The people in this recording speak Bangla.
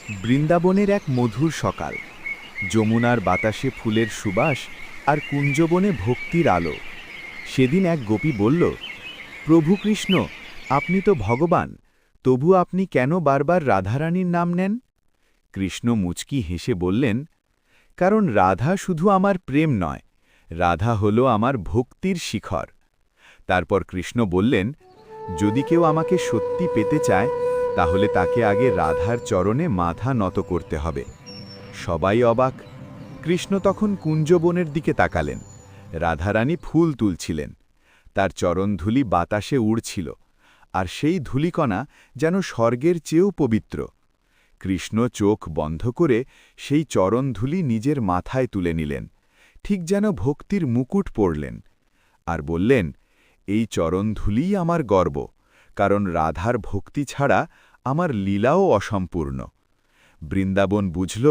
বৃন্দাবনের এক মধুর সকাল। যমুনার বাতাসে ফুলের সুবাস আর কুঞ্জবনে ভক্তির আলো। সেদিন এক গোপী বলল, প্রভু কৃষ্ণ, আপনি তো ভগবান, তবু আপনি কেন বারবার রাধারানীর নাম নেন? কৃষ্ণ মুচকি হেসে বললেন, কারণ রাধা শুধু আমার প্রেম নয়, রাধা হল আমার ভক্তির শিখর। তারপর কৃষ্ণ বললেন, যদি কেউ আমাকে সত্যি পেতে চায়, তাহলে তাকে আগে রাধার চরণে মাথা নত করতে হবে। সবাই অবাক। কৃষ্ণ তখন কুঞ্জবনের দিকে তাকালেন। রাধারানী ফুল তুলছিলেন, তার চরণধূলি বাতাসে উড়ছিল, আর সেই ধূলিকণা যেন স্বর্গের চেয়েও পবিত্র। কৃষ্ণ চোখ বন্ধ করে সেই চরণধূলি নিজের মাথায় তুলে নিলেন, ঠিক যেন ভক্তির মুকুট পরলেন, আর বললেন, এই চরণধূলিই আমার গর্ব, কারণ রাধার ভক্তি ছাড়া আমার লীলাও অসম্পূর্ণ। বৃন্দাবন বুঝল